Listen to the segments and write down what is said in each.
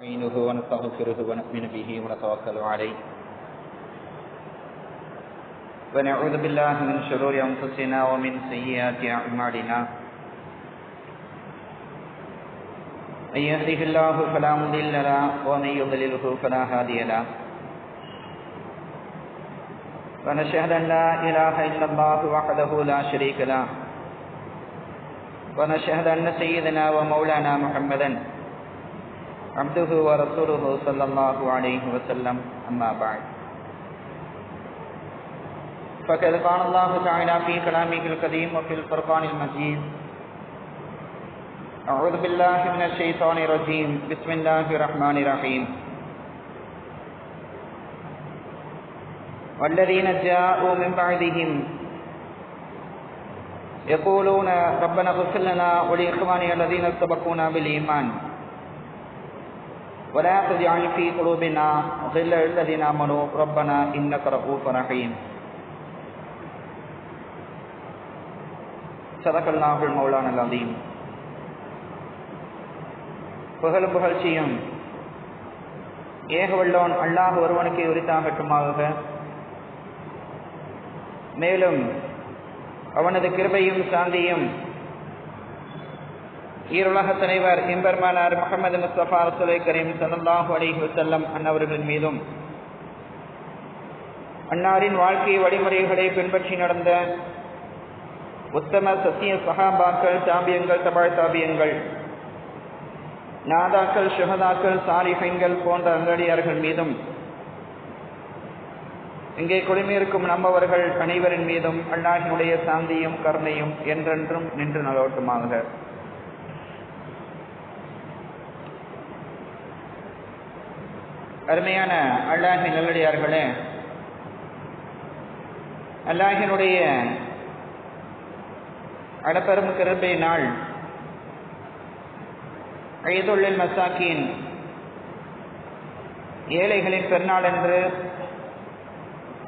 نستعينه ونستغفره ونؤمن به ونتوكل عليه ونعوذ بالله من شرور أنفسنا ومن سيئات أعمالنا من يهده الله فلا مضل له ومن يضلله فلا هادي له ونشهد أن لا إله إلا الله وحده لا شريك له ونشهد أن سيدنا ومولانا محمدا عبده ورسوله صلى الله عليه وسلم أما بعد فقد قال الله تعالى في كلامه القديم وفي الفرقان المجيد أعوذ بالله من الشيطان الرجيم بسم الله الرحمن الرحيم والذين جاءوا من بعدهم يقولون ربنا اغفر لنا ولإخواننا الذين سبقونا بالإيمان ولا تجعل في قلوبنا غلا للذين آمنوا ربنا إنك رؤوف رحيم صدق الله المولانا العظيم. புகழும் புகழ்ச்சியும் ஏகவல்லோன் அல்லாஹ் ஒருவனுக்கு உரித்தாகட்டுமாக. மேலும் அவனது கிருபையும் சாந்தியும் ஈருலக தலைவர் எம்பெருமானார் முஹம்மது முஸ்தபா ரசூலை கரீம் ஸல்லல்லாஹு அலைஹி வஸல்லம் அன்னவர்களின் மீதும் அன்னாரின் வாழ்க்கை வழிமுறைகளை பின்பற்றி நடந்த உத்தம சத்திய சஹாபாக்கள், தாபியங்கள், தபாய் தாபியங்கள், நாதாக்கள், ஷுஹதாக்கள், சாலிஹீன்கள் போன்ற அங்கடியார்கள் மீதும் இங்கே குழுமியிருக்கும் நம்மவர்கள் அனைவரின் மீதும் அல்லாஹ்வினுடைய சாந்தியும் கருணையும் என்றென்றும் நின்று நலவட்டுமாக. அருமையான அல்லாஹ்வின் நல்லடியார்களே, அல்லாஹ்வினுடைய அளப்பெரும் கிருபையினால் ஈதுல் மசாக்கீன் ஏழைகளின் பெருநாள் என்று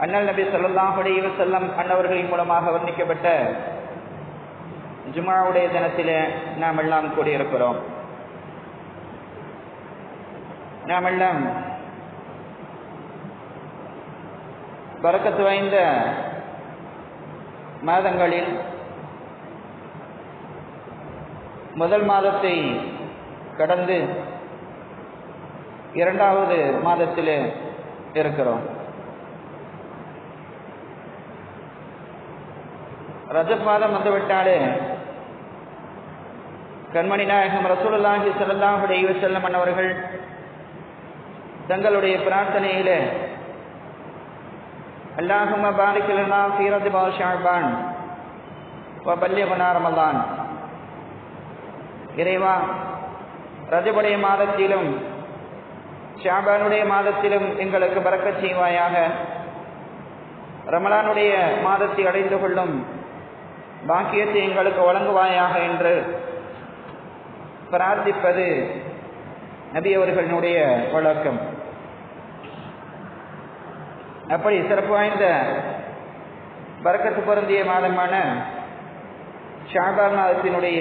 அண்ணல் நபி ஸல்லல்லாஹு அலைஹி வஸல்லம் அன்னவர்களின் மூலமாக வர்ணிக்கப்பட்ட ஜும்ஆவுடைய தினத்திலே நாம் எல்லாம் கூடியிருக்கிறோம். நாம் எல்லாம் பரக்கத்து வாய்ந்த மாதங்களில் முதல் மாதத்தை கடந்து இரண்டாவது மாதத்திலே இருக்கிறோம். ரஜப் மாதம் வந்துவிட்டாலே கண்மணி நாயகம் ரசூலுல்லாஹி ஸல்லல்லாஹு அலைஹி வஸல்லம் அவர்கள் தங்களுடைய பிரார்த்தனையிலே அல்லாஹும்ம பாரிக் லனா ஃபீ ரஜப வ ஷஅபான் வ பல்லிக்னா ரமலான், இறைவா ரஜபுடைய மாதத்திலும் ஷஅபானுடைய மாதத்திலும் எங்களுக்கு பரக்கத் செய்வாயாக, ரமலானுடைய மாதத்தை அடைந்து கொள்ளும் பாக்கியத்தை எங்களுக்கு வழங்குவாயாக என்று பிரார்த்திப்பது நபி அவர்களுடைய வழக்கம். அப்படி சிறப்பு வாய்ந்த பரக்கத்து பொருந்திய மாதமான ஷஅபான் மாதத்தினுடைய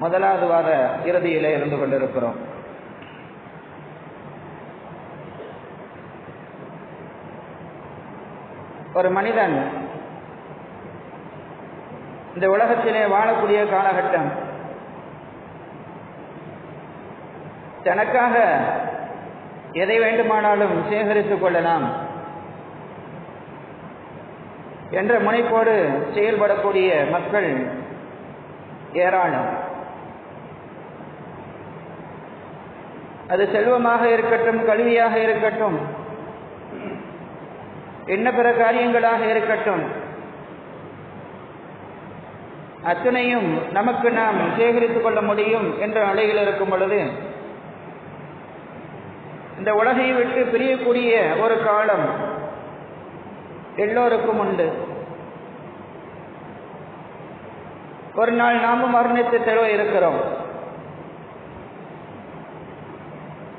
முதலாவது வார இறுதியிலே இருந்து கொண்டிருக்கிறோம். ஒரு மனிதன் இந்த உலகத்திலே வாழக்கூடிய காலகட்டம் தனக்காக எதை வேண்டுமானாலும் சேகரித்துக் கொள்ளலாம் என்ற முனைப்போடு செயல்படக்கூடிய மக்கள் ஏராளம். அது செல்வமாக இருக்கட்டும், கல்வியாக இருக்கட்டும், என்ன பிற காரியங்களாக இருக்கட்டும், அத்தனையும் நமக்கு நாம் சேகரித்துக் கொள்ள முடியும் என்ற நிலையில் இருக்கும் பொழுது இந்த உலகை விட்டு பிரியக்கூடிய ஒரு காலம் எல்லோருக்கும் உண்டு. ஒரு நாள் நாமும் மரணித்து தெளிவ இருக்கிறோம்.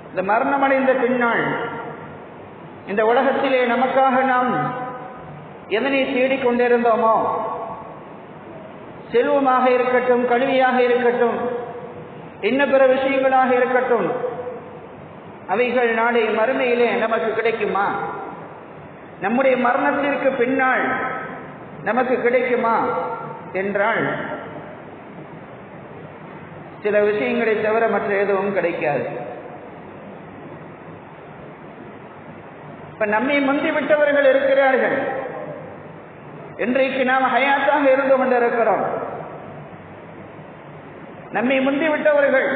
இந்த மரணமடைந்த பின்னால் இந்த உலகத்திலே நமக்காக நாம் எதனை தேடிக்கொண்டிருந்தோமோ, செல்வமாக இருக்கட்டும், கல்வியாக இருக்கட்டும், இன்ன பிற விஷயங்களாக இருக்கட்டும், அவைகள் நாளை மறுமையிலே நமக்கு கிடைக்குமா? நம்முடைய மரணத்திற்கு பின்னால் நமக்கு கிடைக்குமா என்றால் சில விஷயங்களை தவிர மற்ற எதுவும் கிடைக்காது. இப்ப நம்மை முந்திவிட்டவர்கள் இருக்கிறார்கள். இன்றைக்கு நாம் ஹயாத்தாக இருந்து கொண்டிருக்கிறோம். நம்மை முந்திவிட்டவர்கள்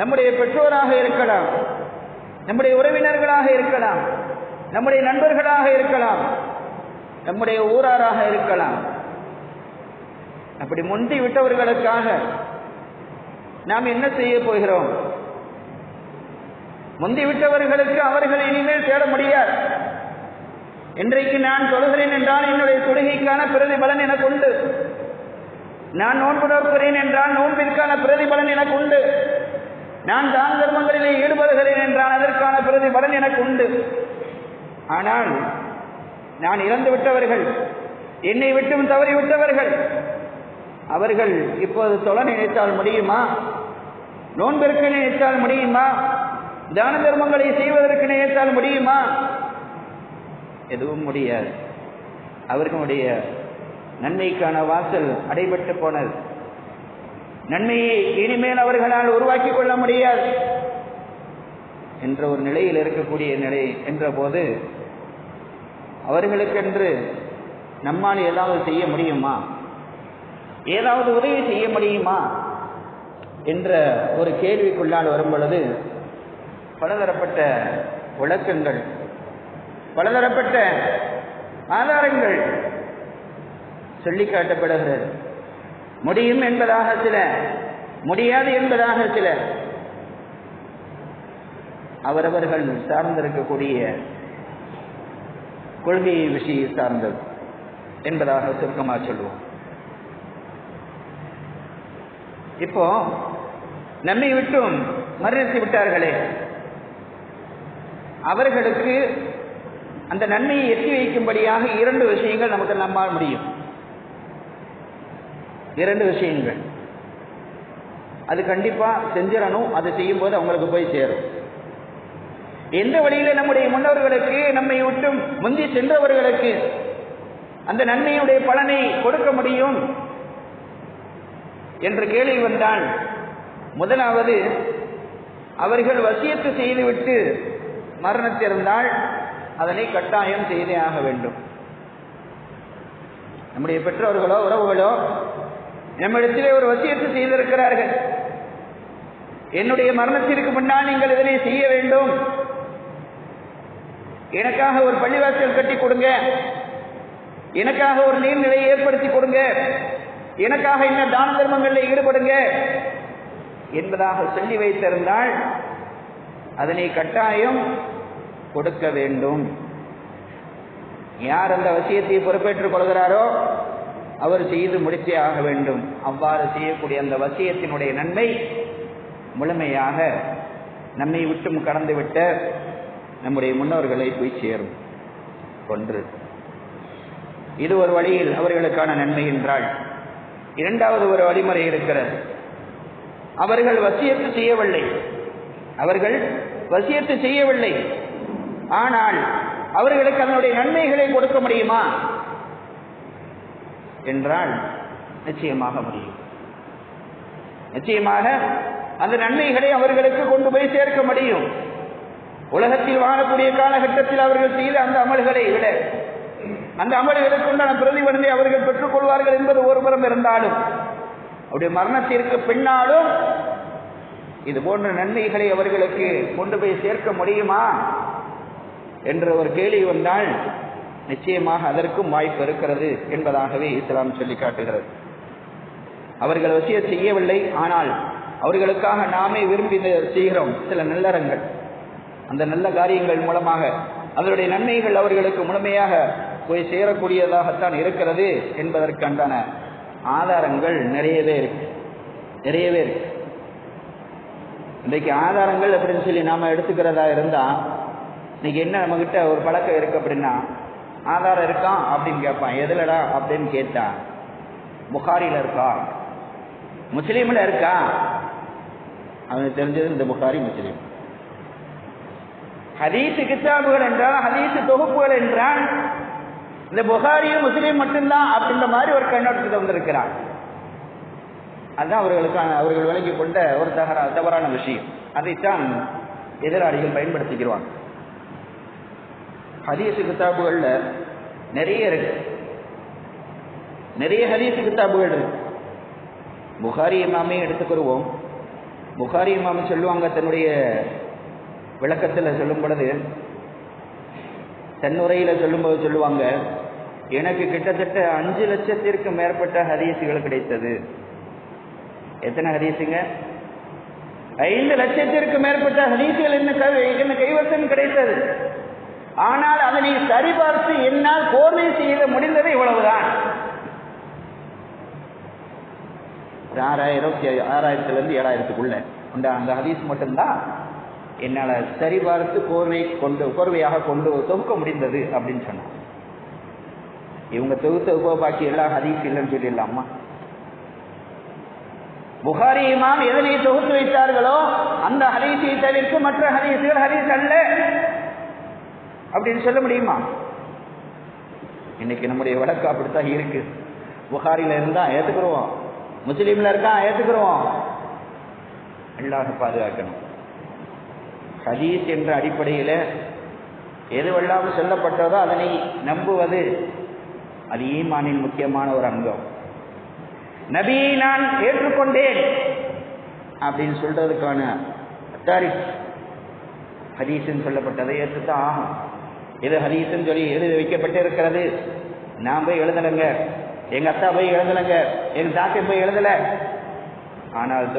நம்முடைய பெற்றோராக இருக்கலாம், நம்முடைய உறவினர்களாக இருக்கலாம், நம்முடைய நண்பர்களாக இருக்கலாம், நம்முடைய ஊராராக இருக்கலாம். அப்படி முந்தி விட்டவர்களுக்காக நாம் என்ன செய்ய போகிறோம்? முந்திவிட்டவர்களுக்கு அவர்கள் இனிமேல் தேட முடியாது. இன்றைக்கு நான் தொழுகிறேன் என்றால் என்னுடைய தொழுகைக்கான பிரதிபலன் எனக்கு உண்டு. நான் நோன்பு நோக்கிறேன் என்றால் நோன்பிற்கான பிரதிபலன் எனக்கு உண்டு. நான் தான தர்மங்களிலே ஈடுபடுகிறேன் என்றால் அதற்கான பிரதிபலன் எனக்கு உண்டு. ஆனால் நான் இறந்து விட்டவர்கள், என்னை விட்டும் தவறிவிட்டவர்கள், அவர்கள் இப்போது தொழ நினைத்தால் முடியுமா? நோன்பிற்கு நினைத்தால் முடியுமா? தான தர்மங்களை செய்வதற்கு நினைத்தால் முடியுமா? எதுவும் முடியாது. அவர்களுடைய நன்மைக்கான வாசல் அடைபட்டு போனது. நன்மையை இனிமேல் அவர்களால் உருவாக்கி கொள்ள முடியாது என்ற ஒரு நிலையில் இருக்கக்கூடிய நிலை என்ற போது அவர்களுக்கென்று நம்மால் ஏதாவது செய்ய முடியுமா? ஏதாவது உதவி செய்ய முடியுமா என்ற ஒரு கேள்விக்குள்ளால் வரும் பொழுது பலதரப்பட்ட விளக்கங்கள், பலதரப்பட்ட ஆதாரங்கள் சொல்லி காட்டப்படுகிறது. முடியும் என்பதாக சில, முடியாது என்பதாக சில. அவரவர்கள் சார்ந்திருக்கக்கூடிய கொள்கை விஷயம் சார்ந்தது என்பதாக சுருக்கமாக சொல்லுவோம். இப்போ நம்மை விட்டும் மரணித்து விட்டார்களே, அவர்களுக்கு அந்த நன்மையை எட்டி வைக்கும்படியாக இரண்டு விஷயங்கள் நமக்கு நம்மால் முடியும். இரண்டு விஷயங்கள் அது கண்டிப்பா செஞ்சிடணும். அது செய்யும் போது அவங்களுக்கு போய் சேரும். எந்த வழியில நம்முடைய முன்னோர்களுக்கு, நம்மை விட்டும் முந்தி சென்றவர்களுக்கு அந்த நன்மையுடைய பலனை கொடுக்க முடியும் என்ற கேள்வி வந்தால், முதலாவது அவர்கள் வசியத்து செய்துவிட்டு மரணத்திருந்தால் அதனை கட்டாயம் செய்தே ஆக வேண்டும். நம்முடைய பெற்றோர்களோ உறவுகளோ நம்மிடத்திலே ஒரு வசியத்து செய்திருக்கிறார்கள், என்னுடைய மரணத்திற்கு முன்னால் நீங்கள் இதனை செய்ய வேண்டும், எனக்காக ஒரு பள்ளிவாசல் கட்டி கொடுங்க, எனக்காக ஒரு நீர்நிலையை ஏற்படுத்தி கொடுங்க, எனக்காக இந்த தான தர்மங்களில் ஈடுபடுங்க என்பதாக சொல்லி வைத்திருந்தால் அதனை கட்டாயம் கொடுக்க வேண்டும். யார் அந்த வசியத்தை பொறுப்பேற்றுக் கொள்கிறாரோ அவர் செய்து முடித்தே ஆக வேண்டும். அவ்வாறு செய்யக்கூடிய அந்த வசியத்தினுடைய நன்மை முழுமையாக நம்மை விட்டும் கடந்துவிட்ட நம்முடைய முன்னோர்களை போய் சேரும். ஒன்று, இது ஒரு வழியில் அவர்களுக்கான நன்மை என்றால், இரண்டாவது ஒரு வழிமுறை இருக்கிறது. அவர்கள் வசியத்து செய்யவில்லை, அவர்கள் வசியத்து செய்யவில்லை, ஆனால் அவர்களுக்கு அதனுடைய நன்மைகளை கொடுக்க முடியுமா என்றால் நிச்சயமாக முடியும். நிச்சயமாக அந்த நன்மைகளை அவர்களுக்கு கொண்டு போய் சேர்க்க முடியும். உலகத்தில் வாழக்கூடிய காலகட்டத்தில் அவர்கள் செய்த அந்த அமல்களை விட அந்த அமல்களுக்கு உண்டான பிரதிபலனை அவர்கள் பெற்றுக் கொள்வார்கள் என்பது ஒருபுறம் இருந்தாலும், அவருடைய மரணத்திற்கு பின்னாலும் இது போன்ற நன்மைகளை அவர்களுக்கு கொண்டு போய் சேர்க்க முடியுமா என்ற ஒரு கேள்வி வந்தால் நிச்சயமாக அதற்கும் வாய்ப்பு இருக்கிறது என்பதாகவே இஸ்லாம் சொல்லி காட்டுகிறது. அவர்கள் வசியத் செய்யவில்லை, ஆனால் அவர்களுக்காக நாமே விரும்பி செய்கிறோம் சில நல்லறங்கள். அந்த நல்ல காரியங்கள் மூலமாக அதனுடைய நன்மைகள் அவர்களுக்கு முழுமையாக போய் சேரக்கூடியதாகத்தான் இருக்கிறது என்பதற்கான ஆதாரங்கள் நிறையவே இருக்கு. இன்றைக்கு ஆதாரங்கள் அப்படின்னு சொல்லி நாம எடுத்துக்கிறதா இருந்தா, இன்னைக்கு என்ன நம்ம கிட்ட ஒரு பழக்கம் இருக்கு அப்படின்னா, ஆதாரம் இருக்கான் அப்படின்னு கேட்பான். எதுலடா அப்படின்னு கேட்டா, புகாரில இருக்கா, முஸ்லீம்ல இருக்கா. அவனுக்கு தெரிஞ்சது இந்த புகாரி முஸ்லீம். ஹதீஸ் கிதாபுகள் என்றால், ஹதீஸ் தொகுப்புகள் என்றால் இந்த புகாரியும் முஸ்லீம் மட்டும்தான் அப்படின்ற மாதிரி ஒரு கண்ணோட்டத்தை வந்திருக்கிறார். அதுதான் அவர்கள் விளங்கி கொண்ட ஒரு தவறான விஷயம். அதைத்தான் எதிராளிகள் பயன்படுத்திக்கிறாங்க. ஹதீஸ் கிதாபுகள்ல நிறைய இருக்கு, நிறைய ஹதீஸ் கிதாபுகள் இருக்கு. புகாரி இமாமே எடுத்துக்கிடுவோம். புகாரி இமாம் சொல்லுவாங்க, தன்னுடைய விளக்கத்தில் சொல்லும் பொழுது, தன்னுரையில் சொல்லும்போது சொல்லுவாங்க, எனக்கு கிட்டத்தட்ட 5 லட்சத்திற்கு மேற்பட்ட ஹதீசுகள் கிடைத்தது. எத்தனை ஹதீஸுங்க? 5 லட்சத்திற்கு மேற்பட்ட ஹதீசுகள் என்ன கைவசம் கிடைத்தது. ஆனால் அதனை சரிபார்த்து என்னால் கோர்வை செய்ய முடிந்தது இவ்வளவுதான். 6000 7000 உண்ட அந்த ஹதீஸ் மட்டும்தான் என்னால் சரிபார்த்து கோர்வையாக கொண்டு தொகுக்க முடிந்தது அப்படின்னு சொன்னாங்க. இவங்க தொகுத்த பாக்கி எல்லா ஹதீஸ் இல்லைன்னு சொல்லிடலாமா? புகாரி இமாம் எதனை தொகுத்து வைத்தார்களோ அந்த ஹதீஸை தவிர்த்து மற்ற ஹதீஸ்கள் ஹதீஸ் அல்ல அப்படின்னு சொல்ல முடியுமா? இன்னைக்கு நம்முடைய வழக்கு அப்படித்தான் இருக்கு. புகாரில இருந்தா ஏத்துக்கிறோம், முஸ்லீம்ல இருக்கா ஏத்துக்கிறோம். அல்லாஹ் பாதுகாக்கணும். ஹதீஸ் என்ற அடிப்படையில் எதுவெல்லாம் சொல்லப்பட்டதோ அதனை நம்புவது அது ஈமானின் முக்கியமான ஒரு அங்கம். நபியை நான் ஏற்றுக்கொண்டேன் அப்படின்னு சொல்றதுக்கான அத்தாரிட்டி ஹதீஸ்ன்னு சொல்லப்பட்டதை ஏற்றுத்தான் ஆகும். எது ஹதீஸ்ன்னு சொல்லி எழுதி வைக்கப்பட்டு இருக்கிறது, நான் போய் எழுதலைங்க, எங்க அத்தா போய் எழுதலைங்க, எங்க தாத்தா போய் எழுதலை. ஆனால்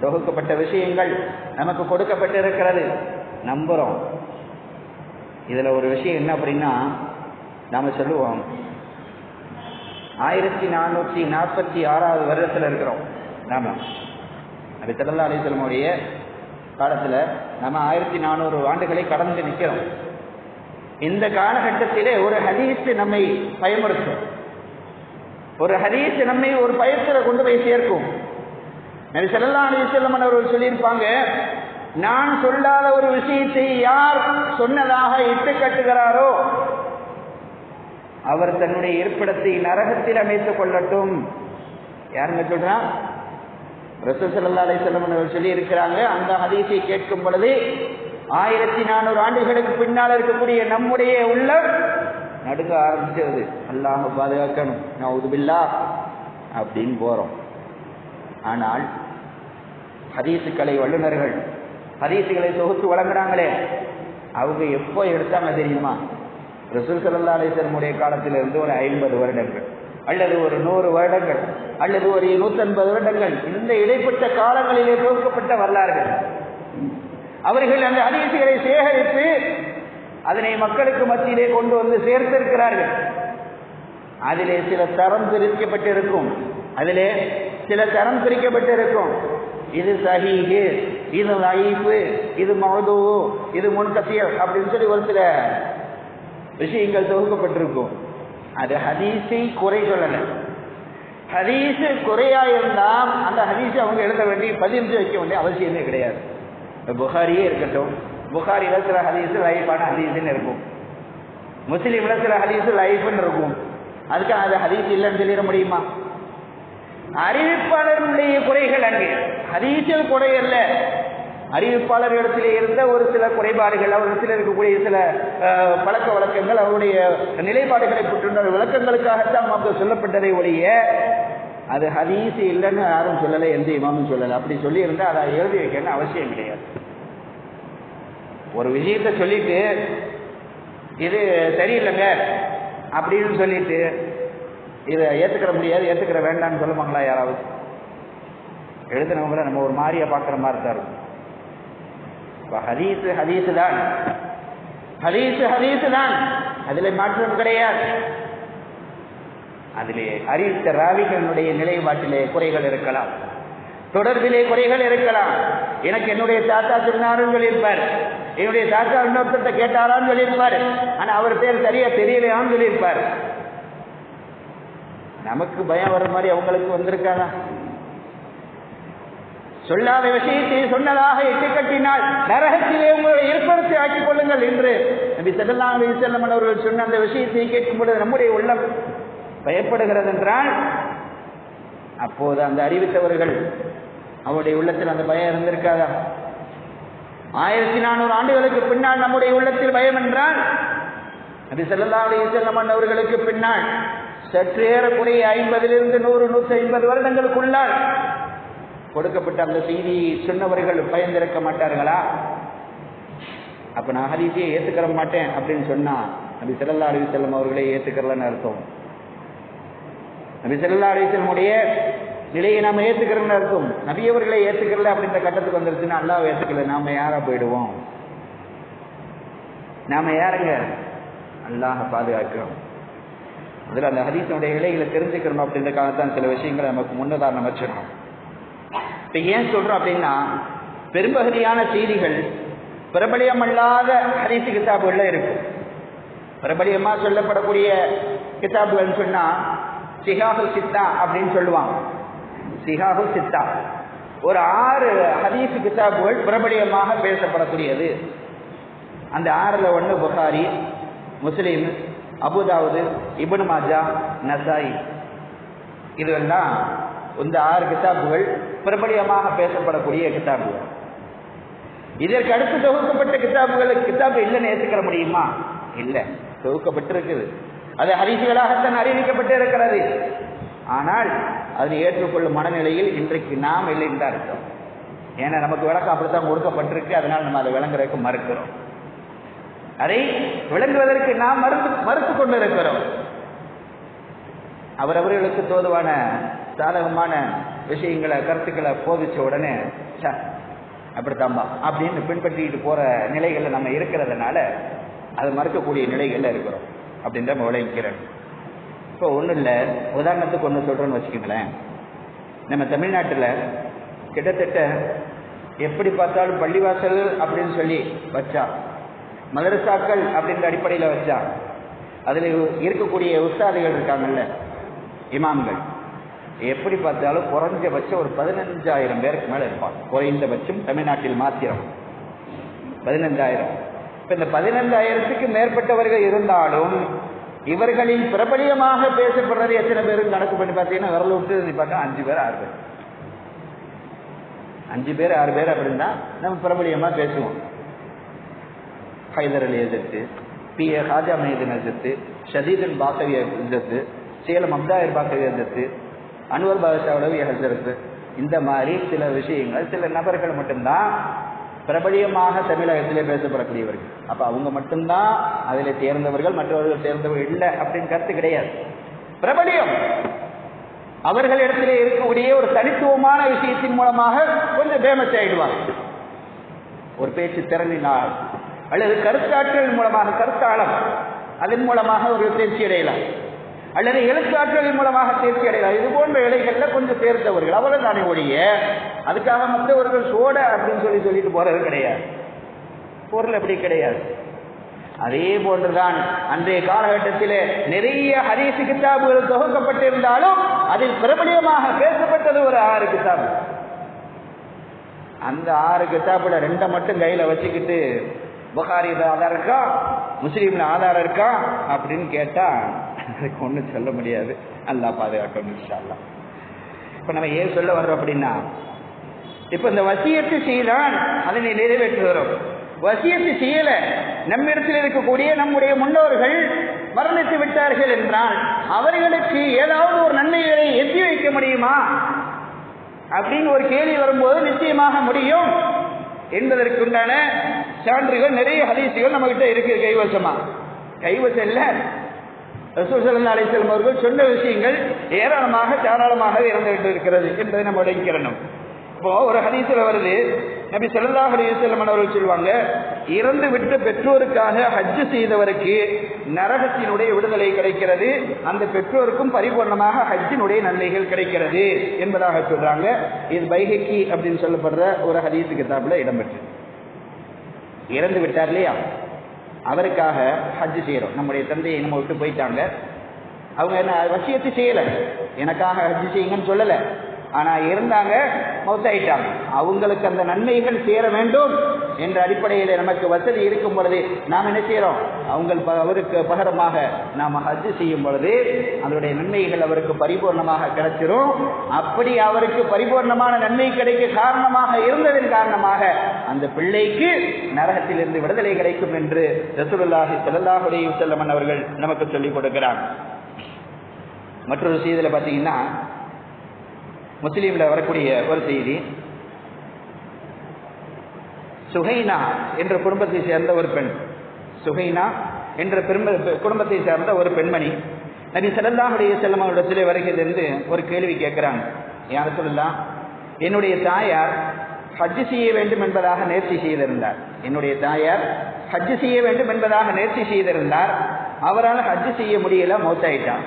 தொகுக்கப்பட்ட விஷயங்கள் நமக்கு கொடுக்கப்பட்டு இருக்கிறது, நம்புறோம். இதுல ஒரு விஷயம் என்ன அப்படின்னா, நாம சொல்லுவோம் 1446வது வருடத்தில் இருக்கிறோம். நாம நபி ஸல்லல்லாஹு அலைஹி வஸல்லம் காலத்துல நம்ம 1400 ஆண்டுகளை கடந்து நிற்கிறோம். இந்த காலகட்டத்திலே ஒரு ஹதீஸ் நம்மை பயமுறுத்தும், ஒரு ஹதீஸ் நம்மை ஒரு பயத்துல கொண்டு போய் சேர்க்கும். நபி ஸல்லல்லாஹு அலைஹி வஸல்லம் அவர்கள் சொல்லியிருப்பாங்க, நான் சொல்லாத ஒரு விஷயத்தை யார் சொன்னதாக இட்டு கட்டுகிறாரோ அவர் தன்னுடைய இருப்பிடத்தை நரகத்தில் அமைத்துக் கொள்ளட்டும். யாருங்க சொல்றா? ரசூல் ஸல்லல்லாஹு அலைஹி வஸல்லம் அவர்கள் சொல்லி இருக்கிறாங்க. அந்த ஹதீஸை கேட்கும் பொழுது 1400 ஆண்டுகளுக்கு பின்னால் இருக்கக்கூடிய நம்முடைய உள்ளம் நடுங்க ஆரம்பிச்சது. அல்லாஹ் பாதுகாக்கணும், நஊது பில்லாஹ் அப்படின்னு போறோம். ஆனால் ஹதீஸுக்களை வல்லுநர்கள் ஹதீஸுகளை தொகுத்து வழங்குறாங்களே, அவங்க எப்போ எடுத்தாங்க தெரியுமா? ரசூல் ஸல்லல்லாஹு அலைஹி வஸல்லம் காலத்திலிருந்து ஒரு 50 வருடங்கள் அல்லது ஒரு 100 வருடங்கள் அல்லது ஒரு 150 வருடங்கள், இந்த இடைப்பட்ட காலங்களிலே தொகுக்கப்பட்ட வரலாறுகள். அவர்கள் அந்த ஹதீஸுகளை சேகரித்து அதனை மக்களுக்கு மத்தியிலே கொண்டு வந்து சேர்த்திருக்கிறார்கள். அதிலே சில தரம் பிரிக்கப்பட்டிருக்கும், இது சஹீஹ், இது லைஃப், இது மௌது, இது முன்கசிய அப்படின்னு சொல்லி ஒரு சில விஷயங்கள் தொகுக்கப்பட்டிருக்கும். அது ஹதீஸை குறை சொல்லல. ஹதீஸ் குறையா இருந்தால் அந்த ஹதீஸை அவங்க எழுத வேண்டிய பதிவு வைக்க வேண்டிய அவசியமே கிடையாது. புகாரியே இருக்கட்டும், புகாரில சில ஹதீஸ் லைஃபான ஹதீஸ்ன்னு இருக்கும், முஸ்லீம்ல சில ஹதீஸ் லைஃப்னு இருக்கும். அதுக்கு அது ஹதீஸ் இல்லைன்னு சொல்லிட முடியுமா? அறிவிப்பாளர்களுடைய குறைகள் அங்கே, ஹதீஸில் குறை அல்ல. அறிவிப்பாளர்களிடத்திலே இருந்த ஒரு சில குறைபாடுகள், அவரிடத்தில் இருக்கக்கூடிய சில பழக்க வழக்கங்கள், அவருடைய நிலைப்பாடுகளை பெற்றுள்ள விளக்கங்களுக்காகத்தான் மக்கள் சொல்லப்பட்டதை ஒழிய அது ஹதீஸ் இல்லைன்னு யாரும் சொல்லலை, எந்த இமாமும் சொல்லலை. அப்படி சொல்லி இருந்தால் அதை எழுதி வைக்கணும்னு அவசியம் கிடையாது. ஒரு விஷயத்தை சொல்லிட்டு இது சரியில்லைங்க அப்படின்னு சொல்லிட்டு இதை ஏற்றுக்கிற முடியாது, ஏற்றுக்கிற வேண்டாம்னு சொல்லுவாங்களா யாராவது? எழுதுனவங்கள நம்ம ஒரு மாதிரியா பார்க்குற மாதிரி தான் இருக்கும். ஹதீஸ் தான், அதில் மாற்றம் கிடையாது. அதிலே அறிவித்த ராவிகளுடைய நிலைப்பாட்டிலே குறைகள் இருக்கலாம், தொடர்பிலே குறைகள் இருக்கலாம். எனக்கு என்னுடைய தாத்தா சொன்னாருன்னு சொல்லியிருப்பார், என்னுடைய தாத்தா இன்னொருத்த கேட்டாரான்னு சொல்லியிருப்பார், ஆனா அவர் பேர் சரியா தெரியலையான்னு சொல்லியிருப்பார். நமக்கு பயம் வர்ற மாதிரி அவங்களுக்கு வந்திருக்காதா? சொல்லாத விஷயத்தை சொன்னதாக இட்டுக்கட்டினால் நரகத்திலே உங்களை ஏற்படுத்தி ஆக்கிக் கொள்ளுங்கள் என்று நபி ஸல்லல்லாஹு அலைஹி வஸல்லம் அவர்கள் சொன்ன அந்த விஷயத்தை கேட்கும் பொழுது நம்முடைய உள்ளம் பயப்படுகிறது என்றால், அப்போது அந்த அறிவித்தவர்கள் அவருடைய உள்ளத்தில் அந்த பயம் இருந்திருக்காதா? 1400 ஆண்டுகளுக்கு பின்னால் நம்முடைய உள்ளத்தில் பயம் என்றால், நபி ஸல்லல்லாஹு அலைஹி வஸல்லம் அவர்களுக்கு பின்னால் சற்று ஏறக்குறைய 50 100 150 வருடங்களுக்குள்ளால் கொடுக்கப்பட்ட அந்த செய்தியை சொன்னவர்கள் பயந்திருக்க மாட்டார்களா? அப்ப நான் ஹதீஸையே ஏத்துக்கிற மாட்டேன் அப்படின்னு சொன்னா நபி ஸல்லல்லாஹு அலைஹி வஸல்லம் அவர்களே ஏத்துக்கிறலன்னு அர்த்தம். நபி ஸல்லல்லாஹு அலைஹி வஸல்லமுடைய நிலையை நாம ஏத்துக்கிறோம்னு அர்த்தம். நபி அவர்களை ஏத்துக்கிறல அப்படின்ற கட்டத்துக்கு வந்துருச்சுன்னா அல்லாஹ் ஏத்துக்கல, நாம யாரா போயிடுவோம்? நாம யாருங்க? அல்லாஹ் பாதுகாக்கிறோம். அதில் அந்த ஹதீஸனுடைய இலைகளை தெரிஞ்சுக்கிறோம் அப்படின்றக்காகத்தான் சில விஷயங்களை நமக்கு முன்னுதாரணம் வச்சிடணும். இப்ப ஏன் சொல்றோம் அப்படின்னா, பெரும்பகுதியான செய்திகள் பிரபலியமல்லாத ஹதீஸ் கிதாபுகள்ல இருக்கு. பிரபலியமா சொல்லப்படக்கூடிய கிதாபுகள் சொன்னா சிஹாஹுல் சித்தா அப்படின்னு சொல்லுவாங்க. சிஹாஹுல் சித்தா ஒரு 6 ஹதீஸ் கிதாபுகள் பிரபலியமாக பேசப்படக்கூடியது. அந்த 6ல் 1 புகாரி, முஸ்லிம், அபுதாவுது, இப்னு மாஜா, நசாயி. இதுவெல்லாம் இந்த 6 கிதாபுகள் பிரபலியமாக பேசப்படக்கூடிய கிதாபுகள். இதற்கு அடுத்து தொகுக்கப்பட்ட கிதாபுகளுக்கு கிதாபு இல்லைன்னு ஏற்றுக்கிற முடியுமா? இல்லை, தொகுக்கப்பட்டிருக்குது. அது ஹதீஸ்களாகத்தான் அறிவிக்கப்பட்டு இருக்கிறது. ஆனால் அதை ஏற்றுக்கொள்ளும் மனநிலையில் இன்றைக்கு நாம் இல்லை என்று அர்த்தம். ஏன்னா நமக்கு விளக்கம் அப்படித்தான் கொடுக்கப்பட்டிருக்கு. அதனால் நம்ம அதை விளங்குறதுக்கு மறுக்கிறோம். அதை விளங்குவதற்கு நாம் மறுத்து கொண்டு இருக்கிறோம். அவரவர்களுக்கு தோதுவான சாதகமான விஷயங்களை கருத்துக்களை போதிச்ச உடனே அப்படித்தாம்பா அப்படின்னு பின்பற்றிட்டு போற நிலைகள்ல நம்ம இருக்கிறதுனால அதை மறுக்கக்கூடிய நிலைகள்ல இருக்கிறோம் அப்படின்ற விளைவிக்கிறேன். இப்போ ஒன்றும் இல்லை, உதாரணத்துக்கு ஒன்று சொல்றேன்னு வச்சுக்கோங்களேன். நம்ம தமிழ்நாட்டில் கிட்டத்தட்ட எப்படி பார்த்தாலும் பள்ளிவாசல் அப்படின்னு சொல்லி வச்சா, மதரசாக்கள் அப்படின்ற அடிப்படையில் வச்சா, அதில் இருக்கக்கூடிய உஸ்தாதுகள் இருக்காங்கல்ல, இமாம்கள், எப்படி பார்த்தாலும் குறைஞ்சபட்சம் ஒரு 15,000 பேருக்கு மேலே இருப்பாங்க. குறைந்தபட்சம் தமிழ்நாட்டில் மாத்திரம் 15,000. இப்போ இந்த 15,000க்கு மேற்பட்டவர்கள் இருந்தாலும் இவர்களில் பிரபலியமாக பேசப்படுறது எத்தனை பேரும் கணக்கு பண்ணி பார்த்தீங்கன்னா விரல் விட்டு பார்த்தா 5 பேர் 6 பேர் 5 பேர் 6 பேர் அப்படின்னா நம்ம பிரபலியமாக பேசுவோம். ஹைதர் அலி எதிர்த்து, P.A. ஹாஜா மைதீன் எதிர்த்து, ஷதீதன் பாக்கவி எதிர்த்து, சேலம் அப்தாயர் பாக்கவி எதிர்த்து, அன்வர் பாஷாவுடைய ஹசரத்து, இந்த மாதிரி சில விஷயங்கள் சில நபர்கள் மட்டும்தான் பிரபலியமாக தமிழகத்திலே பேசப்படக்கூடியவர்கள். அப்ப அவங்க மட்டும்தான் அதில் தேர்ந்தவர்கள், மற்றவர்கள் தேர்ந்தவர்கள் இல்லை அப்படின்னு கருத்து கிடையாது. பிரபலியம் அவர்களிடத்திலே இருக்கக்கூடிய ஒரு தனித்துவமான விஷயத்தின் மூலமாக கொஞ்சம் ஃபேமஸ் ஆயிடுவாங்க. ஒரு பேச்சு திறனினால் அல்லது கருத்தாற்றல் மூலமாக, கருத்தாளம் அதன் மூலமாக ஒரு தேர்ச்சி அடையலாம், அல்லது எழுத்தாற்றலின் மூலமாக தேர்ச்சி அடையலாம். இது போன்ற இலைகளில் கொஞ்சம் தேர்ந்தவர்கள் அவ்வளவுதானே ஒழிய அதுக்காக மற்றவர்கள் சோட அப்படின்னு சொல்லிட்டு போறது கிடையாது. பொருள் அப்படி கிடையாது. அதே போன்றுதான் அன்றைய காலகட்டத்தில் நிறைய ஹதீஸ் கிதாபுகள் தொகுக்கப்பட்டிருந்தாலும் அதில் பிரபலியமாக பேசப்பட்டது ஒரு 6 கிதாபு. அந்த 6 கிதாபுல 2 மட்டும் கையில வச்சுக்கிட்டு புகாரில ஆதாரம் இருக்கா, முஸ்லீம்ல ஆதாரம் இருக்கா அப்படின்னு கேட்டா அதுக்கு ஒன்றும் சொல்ல முடியாது. அல்லாஹ் பாதுகாக்கணும் இன்ஷா அல்லாஹ். இப்ப நம்ம ஏன் சொல்ல வர்றோம் அப்படின்னா, இப்ப இந்த வசியத்து செய்தான் அதனை நிறைவேற்றுகிறோம். வசியத்து செய்யல, நம்மிடத்தில் இருக்கக்கூடிய நம்முடைய முன்னோர்கள் மரணித்து விட்டார்கள் என்றால் அவர்களுக்கு ஏதாவது ஒரு நன்மைகளை எத்தி வைக்க முடியுமா அப்படின்னு ஒரு கேள்வி வரும்போது நிச்சயமாக முடியும் என்பதற்குண்டான சான்றுகள் நிறைய ஹதீசுகள் நம்ம கிட்ட இருக்கு. கைவசம் இல்ல, ரசூல் ஸல்லல்லாஹு அலைஹி வஸல்லம் அவர்கள் சொன்ன விஷயங்கள் ஏராளமாக தாராளமாக இருந்துகிட்டு இருக்கிறது என்பதை நம்ம விளங்கிக்கிறோம். இப்போ ஒரு ஹதீஸ்ல வருது, நபி ஸல்லல்லாஹு அலைஹி வஸல்லம் அவர்கள் சொல்வாங்க, இறந்து விட்ட பெற்றோருக்காக ஹஜ் செய்தவருக்கு நரகத்தினுடைய விடுதலை கிடைக்கிறது, அந்த பெற்றோருக்கும் பரிபூர்ணமாக ஹஜ்ஜினுடைய நன்மைகள் கிடைக்கிறது என்பதாக சொல்றாங்க. இது பைஹக்கி அப்படின்னு சொல்லப்படுற ஒரு ஹதீஸ் கிதாபுல இடம்பெற்று. இறந்து விட்டார் இல்லையா, அவருக்காக ஹஜ் செய்யறோம். நம்முடைய தந்தையை நம்ம விட்டு போயிட்டாங்க, அவங்க என்ன வசியத்து செய்யல, எனக்காக ஹஜ் செய்யுங்கன்னு சொல்லல, ஆனா இருந்தாங்க, மௌத்தாயிட்டாங்க. அவங்களுக்கு அந்த நன்மைகள் சேர வேண்டும் என்ற அடிப்படையில் நமக்கு வசதி இருக்கும் பொழுது நாம் என்ன செய்யறோம்? அவருக்கு பகரமாக நாம் ஹஜ் செய்யும் பொழுது அதனுடைய நன்மைகள் அவருக்கு பரிபூர்ணமாக கிடைச்சிரும். அப்படி அவருக்கு பரிபூர்ணமான நன்மை கிடைக்க காரணமாக இருந்ததன் காரணமாக அந்த பிள்ளைக்கு நரகத்திலிருந்து விடுதலை கிடைக்கும் என்று ரசூலுல்லாஹி ஸல்லல்லாஹு அலைஹி வஸல்லம் அவர்கள் நமக்கு சொல்லிக் கொடுக்கிறார். மற்றொரு செய்தியில பார்த்தீங்கன்னா, முஸ்லீம்ல வரக்கூடிய ஒரு செய்தி, சுஹைனா என்ற குடும்பத்தை சேர்ந்த ஒரு பெண், சுஹைனா என்ற குடும்பத்தை சேர்ந்த ஒரு பெண்மணி நபி ஸல்லல்லாஹு அலைஹி வஸல்லம் அவர்களிடத்திலே வருகிறதிலிருந்து ஒரு கேள்வி கேட்கிறாங்க. யா ரசூலல்லாஹ், என்னுடைய தாயார் ஹஜ் செய்ய வேண்டும் என்பதாக நேர்ச்சி செய்திருந்தார். என்னுடைய தாயார் ஹஜ் செய்ய வேண்டும் என்பதாக நேர்ச்சி செய்திருந்தார். அவரால் ஹஜ் செய்ய முடியல, மௌத்தாயிட்டான்.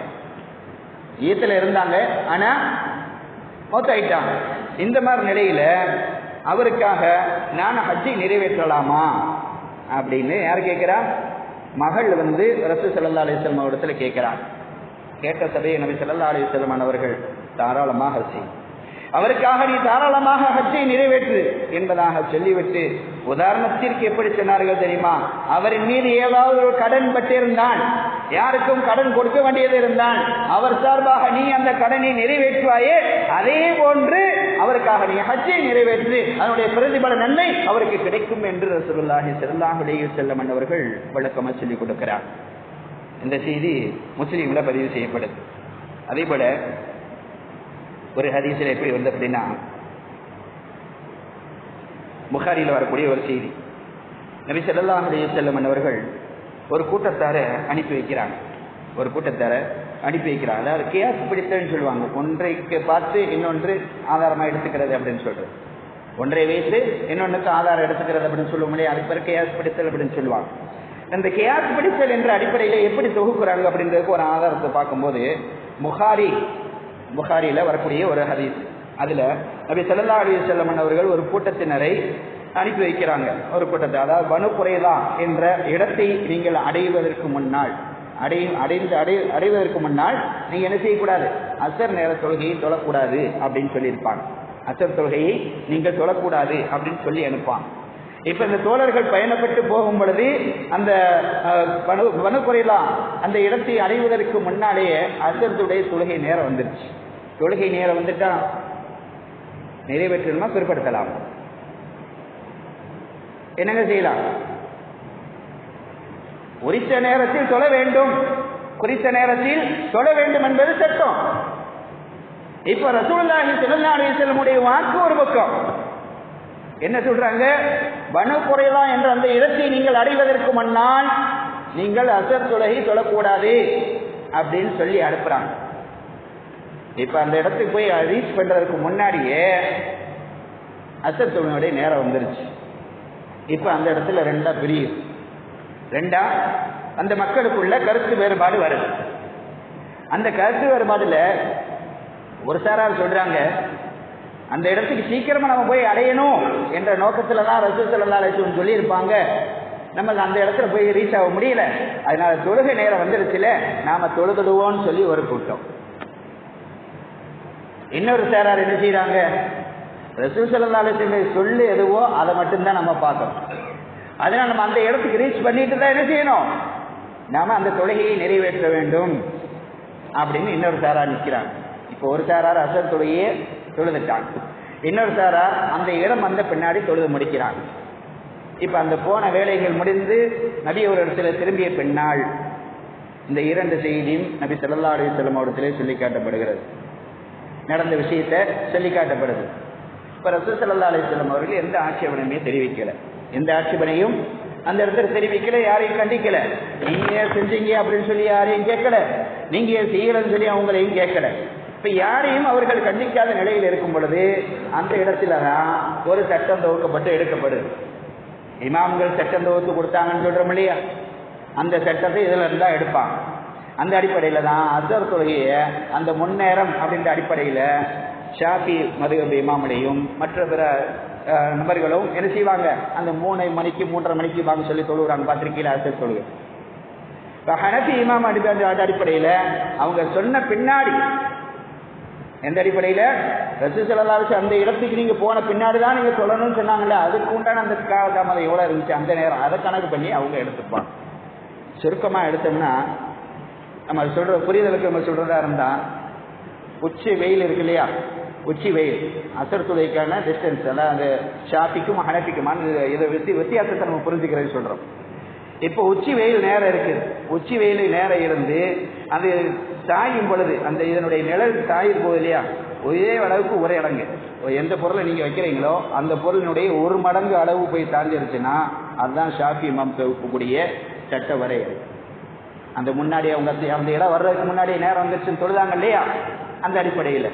ஈத்துல இருந்தாங்க, ஆனா மௌத்தாயிட்டாங்க. இந்த மாதிரி நிலையில அவருக்காக நான் ஹஜ்ஜை நிறைவேற்றலாமா அப்படின்னு யார் கேட்கிறா? மகள் ரசூல் ஸல்லல்லாஹு அலைஹி வஸல்லம் இடத்துல கேட்கிறான். கேட்ட சபையை நபி ஸல்லல்லாஹு அலைஹி வஸல்லம் அவர்கள் தாராளமாக ஹஜ், அவருக்காக நீ தாராளமாக ஹஜ்ஜை நிறைவேற்று என்பதாக சொல்லிவிட்டு, உதாரணத்திற்கு எப்படி சொன்னார்கள் தெரியுமா? அவரின் மீது ஏதாவது ஒரு கடன் பட்டிருந்தான், யாருக்கும் கடன் கொடுக்க வேண்டியது இருந்தால் அவர் சார்பாக நீ அந்த கடனை நிறைவேற்றுவாயே, அதே போன்று அவருக்காக நீ ஹஜ்ஜை நிறைவேற்று, அதனுடைய பிரதிபல நன்மை அவருக்கு கிடைக்கும் என்று ரசூலுல்லாஹி ஸல்லல்லாஹு அலைஹி வஸல்லம் அவர்கள் விளக்கமாக சொல்லிக் கொடுக்கிறார். இந்த செய்தி முஸ்லிம்ல பதிவு செய்யப்படுது. அதே போல ஒரு ஹதீஸில் எப்படி வந்து அப்படின்னா, புகாரியில் வரக்கூடிய ஒரு செய்தி, நபி ஸல்லல்லாஹு அலைஹி வஸல்லம் அவர்கள் ஒரு கூட்டத்தாரை அனுப்பி வைக்கிறாங்க. ஒரு கூட்டத்தாரை அனுப்பி வைக்கிறாங்க. அதாவது கியாஸ் பிடித்தன்னு சொல்லுவாங்க. ஒன்றைக்கு பார்த்து இன்னொன்று ஆதாரமாக எடுத்துக்கிறது அப்படின்னு சொல்றது. ஒன்றை வைத்து இன்னொன்றுக்கு ஆதாரம் எடுத்துக்கிறது அப்படின்னு சொல்லுவோம் இல்லையா, அதுக்கு பேர் கியாஸ் பிடித்தல் அப்படின்னு சொல்லுவாங்க. இந்த கியாஸ் பிடித்தல் என்ற அடிப்படையில் எப்படி தொகுக்கிறாங்க அப்படின்றதுக்கு ஒரு ஆதாரத்தை பார்க்கும்போது, புகாரியில் வரக்கூடிய ஒரு ஹதீஸ், அதுல நபி ஸல்லல்லாஹு அலைஹி வஸல்லம் அவர்கள் ஒரு கூட்டத்தினரை அனுப்பி வைக்கிறாங்க. ஒரு கூட்டத்தை, அதாவது பனு குறைலா என்ற இடத்தை நீங்கள் அடைவதற்கு முன்னால் அடைவதற்கு முன்னால் நீங்க என்ன செய்யக்கூடாது? அசர் நேர தொழுகையை தொழக்கூடாது அப்படின்னு சொல்லியிருப்பாங்க. அசர் தொழுகையை நீங்கள் தொழக்கூடாது அப்படின்னு சொல்லி அனுப்பாங்க. இப்ப இந்த தோழர்கள் பயணப்பட்டு போகும் பொழுது அந்த பனு குறைலா அந்த இடத்தை அடைவதற்கு முன்னாலேயே அசருடைய தொழுகை நேரம் வந்துருச்சு. தொழுகை நேரம் வந்துட்டா நிறைவேற்றணுமா பிற்படுத்தலாம்? என்னங்க செய்யலாம்? குறித்த நேரத்தில் தொழ வேண்டும், குறித்த நேரத்தில் தொழ வேண்டும் என்பது சட்டம். இப்ப ரசூலுல்லாஹி ஸல்லல்லாஹு அலைஹி வஸல்லம் வாக்கு ஒரு பக்கம் என்ன சொல்றாங்க? பனு குறைலா என்ற அந்த இடத்தை நீங்கள் அடைவதற்கு முன்னால் நீங்கள் அசர் தொழுகை தொழக்கூடாது அப்படின்னு சொல்லி அனுப்புறாங்க. இப்ப அந்த இடத்துக்கு போய் ரீச் பண்றதுக்கு முன்னாடியே அசர் தொழுகையுடைய நேரம் வந்துருச்சு. இப்ப அந்த இடத்துல ரெண்டா பிரியுது. ரெண்டா அந்த மக்களுக்குள்ள கருத்து வேறுபாடு வருது. அந்த கருத்து வேறுபாடுல ஒரு சாரார் சொல்றாங்க, அந்த இடத்துக்கு சீக்கிரமா நம்ம போய் அடையணும் என்ற நோக்கத்துலதான் ரசூல் ஸல்லல்லாஹு அலைஹி வஸல்லம் சொல்லி இருப்பாங்க. நமக்கு அந்த இடத்துல போய் ரீச் ஆக முடியல, அதனால தொழுகை நேரம் வந்துருச்சுல, நாம தொழுதுடுவோம்னு சொல்லி ஒரு கூட்டம். இன்னொரு சாரார் என்ன செய்யறாங்க? ரசூல் ஸல்லல்லாஹு அலைஹி வஸல்லம் சொல்லு எதுவோ அதை மட்டும்தான் நம்ம பார்க்கணும். அதனால நம்ம அந்த இடத்துக்கு ரீச் பண்ணிட்டு தான் என்ன செய்யணும்? நாம அந்த தொழுகையை நிறைவேற்ற வேண்டும் அப்படின்னு இன்னொரு சாரார் நிற்கிறாங்க. இப்போ ஒரு சாரார் அசர் தொழுகையை தொழுதுட்டாங்க, இன்னொரு சாரார் அந்த இடம் வந்த பின்னாடி தொழுது முடிக்கிறாங்க. இப்ப அந்த போன வேலைகள் முடிந்து நபி ஒரு இடத்துல திரும்பிய பின்னால் இந்த இரண்டு செய்தியும் நபி ஸல்லல்லாஹு அலைஹி வஸல்லம் இடத்திலே சொல்லி காட்டப்படுகிறது. நடந்த விஷயத்தை சொல்லி காட்டப்படுது. இப்ப ரசூல் ஸல்லல்லாஹு அலைஹி வஸல்லம் அவர்கள் எந்த ஆட்சேபனையுமே தெரிவிக்கல, எந்த ஆட்சேபனையும் அந்த இடத்துல தெரிவிக்கல, யாரையும் கண்டிக்கல. நீங்க செஞ்சீங்க அப்படின்னு சொல்லி யாரையும் கேட்கல, நீங்க செய்யலன்னு சொல்லி அவங்களையும் கேட்கல. இப்ப யாரையும் அவர்கள் கண்டிக்காத நிலையில் இருக்கும் பொழுது அந்த இடத்துலதான் ஒரு சட்டம் தொகுக்கப்பட்டு எடுக்கப்படுது. இமாம்கள் சட்டம் தொகுத்து கொடுத்தாங்கன்னு சொல்றோம் இல்லையா, அந்த சட்டத்தை இதுல இருந்தா எடுப்பாங்க. அந்த அடிப்படையில தான் அசர் தொழுகைய அந்த முன்னேறம் அப்படின்ற அடிப்படையில ஷாஃபி மதுஹப் இமாமலையும் மற்ற பிற நபர்களும் என்ன செய்வாங்க, அந்த 3 மணிக்கு 3:30 மணிக்கு வாங்க சொல்லி தொழுகிறாங்க. பார்த்திருக்கீங்களா அசர் தொழுகை? ஹனஃபி இமாம் அடிப்படையில அவங்க சொன்ன பின்னாடி எந்த அடிப்படையில்? ரசூல் ஸல்லல்லாஹு அலைஹி வஸல்லம் அந்த இடத்துக்கு நீங்க போன பின்னாடி தான் நீங்க சொல்லணும்னு சொன்னாங்கல்ல, அதுக்கு உண்டான அந்த காலதாமதம் எவ்வளவு இருந்துச்சு அந்த நேரம், அதை கணக்கு பண்ணி அவங்க எடுத்துப்பாங்க. சுருக்கமா எடுத்தோம்னா நம்ம சொல்ற புரிதலுக்கு நம்ம சொல்றதா இருந்தா, உச்சி வெயில் இருக்கு இல்லையா, உச்சி வெயில் அசர் துளைக்கான டிஸ்டன்ஸ் எல்லாம் அந்த ஷாஃபிக்கும் ஹனஃபிக்குமான இதை வித்தியாசத்தை நம்ம புரிஞ்சுக்கிறது சொல்றோம். இப்போ உச்சி வெயில் நேரம் இருக்குது, உச்சி வெயில் நேரம் இருந்து அது சாயும் பொழுது அந்த இதனுடைய நிழல் சாயும் போது இல்லையா, ஒரே அளவுக்கு ஒரே இடங்கு எந்த பொருளை நீங்க வைக்கிறீங்களோ அந்த பொருளினுடைய 1 மடங்கு அளவு போய் தாண்டிருச்சுன்னா அதுதான் ஷாஃபி இமாம் கூடிய சட்ட வரையறை. அந்த முன்னாடி அவங்க அந்த இடம் வர்றதுக்கு முன்னாடி நேரம் வந்துருச்சுன்னு சொல்லுதாங்க இல்லையா, அந்த அடிப்படையில்.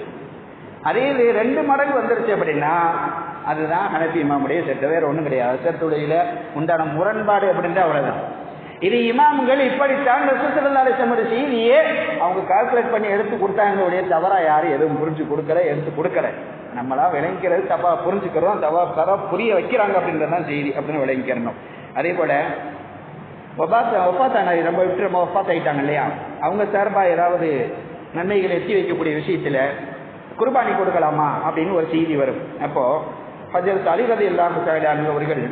அதே இது 2 மடங்கு வந்துருச்சு அப்படின்னா அதுதான் ஹனஃபி இமாமுடைய சட்டம், வேற ஒன்றும் கிடையாது. சட்டத்துடைய உண்டான முரண்பாடு அப்படின்ற அவ்வளவுதான். இது இமாம்கள் இப்படித்தான் ரசூல் ஸல்லல்லாஹு அலைஹி வஸல்லம் செய்தியே அவங்க கால்குலேட் பண்ணி எடுத்து கொடுத்தாங்களுடைய தவறா யாரும் எதுவும் புரிஞ்சு கொடுக்கல, எடுத்து கொடுக்கல. நம்மளா விளங்கிக்கிறது தப்பா புரிஞ்சுக்கிறோம், தவறா புரிய வைக்கிறாங்க அப்படின்றதான் செய்தி அப்படின்னு விளங்கிக்கிறணும். அதே போல ஒஃபாத்தான ரொம்ப விட்டு நம்ம ஒஃபாத் ஆயிட்டாங்க இல்லையா, அவங்க சார்பாக ஏதாவது நன்மைகளை எட்டி வைக்கக்கூடிய விஷயத்துல குர்பானி கொடுக்கலாமா அப்படின்னு ஒரு செய்தி வரும். அப்போ ஹஜ்ரத் அலி ரலியல்லாஹு தஆலா அன்ஹு அவர்கள்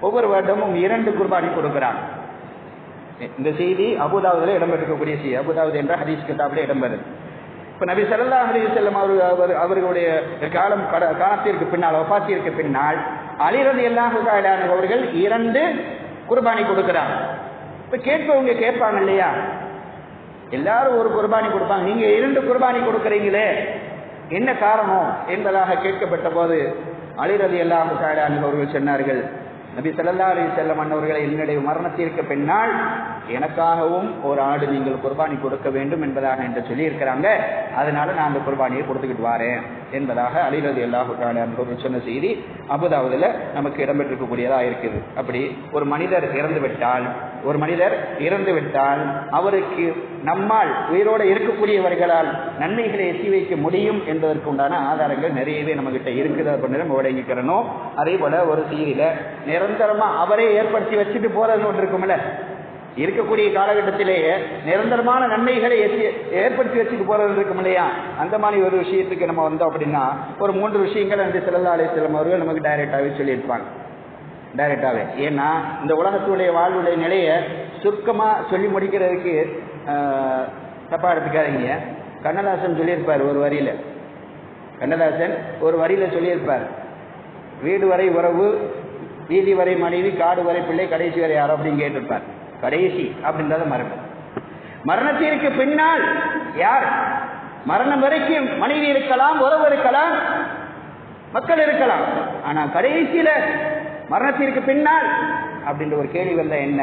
ஒவ்வொரு வருடமும் 2 குர்பானி கொடுக்கிறாங்க. இந்த செய்தி அபூதாவுதுல இடம்பெற்றிருக்கக்கூடிய செய்தி, அபூதாவுது என்ற ஹதீஸ் கிதாபில் இடம்பெறுது. இப்போ நபி ஸல்லல்லாஹு அலைஹி வஸல்லம் அவர்களுடைய காலத்திற்கு பின்னால், வஃபாத்திற்கு பின்னால் அலி ரலியல்லாஹு தஆலா அன்ஹு அவர்கள் 2 குர்பானி கொடுக்கிறாங்க. இப்போ கேட்பவங்க கேட்பாங்க இல்லையா, எல்லாரும் ஒரு குர்பானி கொடுப்பாங்க, நீங்க 2 குர்பானி கொடுக்குறீங்களே என்ன காரணம் என்பதாக கேட்கப்பட்ட போது அலி ரலியல்லாஹு தஆலா அன்ஹு அவர்கள் சொன்னார்கள், நபி ஸல்லல்லாஹு அலைஹி வஸல்லம் அன்னவர்களை என்னுடைய மரணத்திற்கு பின்னால் எனக்காகவும் ஒரு ஆடு நீங்கள் குர்பானி கொடுக்க வேண்டும் என்பதாக என்று சொல்லி இருக்கிறாங்க, அதனால நான் அந்த குர்பானியை கொடுத்துக்கிட்டு வாரேன் என்பதாக அலி ரலியல்லாஹு தஆலா அன்ஹு சொன்ன செய்தி அபூதாவுதுல நமக்கு இடம்பெற்றிருக்கக்கூடியதா இருக்குது. அப்படி ஒரு மனிதர் இறந்து விட்டால் அவருக்கு நம்மால் உயிரோடு இருக்கக்கூடியவர்களால் நன்மைகளை எத்தி வைக்க முடியும் என்பதற்கு உண்டான ஆதாரங்கள் நிறையவே நம்ம கிட்ட இருக்குது அப்படின்னு நம்ம விளங்கிக்கிறணும். அதே போல ஒரு செய்தியில நிரந்தரமா அவரே ஏற்படுத்தி வச்சுட்டு போறது ஒன்று இருக்கும்ல, இருக்கக்கூடிய காலகட்டத்திலேயே நிரந்தரமான நன்மைகளை ஏற்படுத்தி வச்சுட்டு போறது இருக்கும் இல்லையா, அந்த மாதிரி ஒரு விஷயத்துக்கு நம்ம வந்தோம் அப்படின்னா ஒரு 3 விஷயங்கள் நபி ஸல்லல்லாஹு அலைஹி வஸல்லம் அவர்கள் நமக்கு டைரக்டாவே சொல்லியிருப்பாங்க. டைரக்டாவே, ஏன்னா இந்த உலகத்துடைய வாழ்வுடைய நிலையை சுருக்கமா சொல்லி முடிக்கிறதுக்கு தப்பா எடுத்துக்காதீங்க. கண்ணதாசன் சொல்லியிருப்பார் ஒரு வரியில, சொல்லியிருப்பார், வீடு வரை உறவு, வீதி வரை மனைவி, காடு வரை பிள்ளை, கடைசி வரை யாரோ அப்படின்னு கேட்டிருப்பார். கடைசி அப்படின்றத மரணம். மரணத்திற்கு பின்னால் யார்? மரணம் வரைக்கும் மனைவி இருக்கலாம், உறவு இருக்கலாம், மக்கள் இருக்கலாம். ஆனா கடைசியில மரணத்திற்கு பின்னால் அப்படின்ற ஒரு கேள்வி வந்தா என்ன?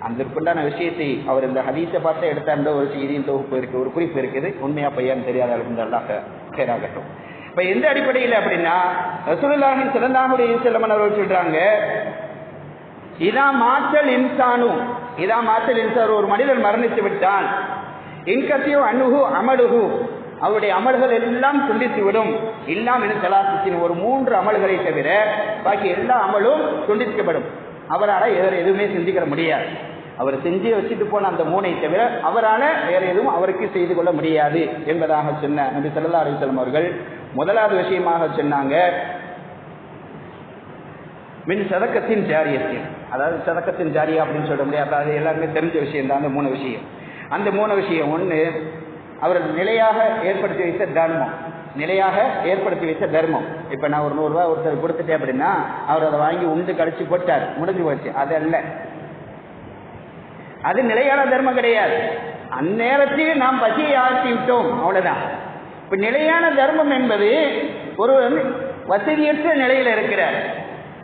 அதற்குண்டான விஷயத்தை அவர் இந்த ஹதீஸை பார்த்து எடுத்த அந்த ஒரு செய்தியின் தொகுப்பு இருக்கு, ஒரு குறிப்பு இருக்குது. உண்மையா பையன் தெரியாத அல்லாஹ். இப்ப எந்த அடிப்படையில் அப்படின்னா ரசூலுல்லாஹி ஸல்லல்லாஹு அலைஹி வஸல்லம் அவர்கள் சொல்றாங்க, இதா மாற்றல் இன்சான் ஒரு மனிதன் மரணித்து விட்டால் இன்கத்தியோ அணுகு அமலுகு அவருடைய அமல்கள் எல்லாம் துண்டித்து விடும். இல்லாம் என சலாசத்தின் ஒரு 3 அமல்களை தவிர பாக்கி எல்லா அமலும் துண்டிக்கப்படும். அவரால் எதுவுமே செஞ்சுக்கிற முடியாது. அவர் செஞ்சு வச்சுட்டு போன அந்த 3ஐ தவிர அவரால் வேற எதுவும் அவருக்கு செய்து கொள்ள முடியாது என்பதாக சொன்ன நபி ஸல்லல்லாஹு அலைஹி வஸல்லம் அவர்கள் முதலாவது விஷயமாக சொன்னாங்க, மின் சதக்கத்தின் ஜாரியத்தின், அதாவது சதக்கத்தின் ஜாரியா அப்படின்னு சொல்ல முடியாது, அது எல்லாருமே தெரிஞ்ச விஷயம் தான். அந்த 3 விஷயம், அந்த 3 விஷயம், ஒன்று அவர் நிலையாக ஏற்படுத்தி வைத்த தர்மம். இப்ப நான் ஒரு 100 ரூபாய் ஒருத்தர் கொடுத்துட்டேன் அப்படின்னா அவர் அதை வாங்கி உண்டு கழிச்சு போட்டார், முடிஞ்சு போச்சு. அது அல்ல, அது நிலையான தர்மம் கிடையாது. அந்நேரத்தில் நாம் பசியை ஆற்றி விட்டோம், அவ்வளவுதான். இப்ப நிலையான தர்மம் என்பது ஒரு வசதியற்ற நிலையில் இருக்கிறார்,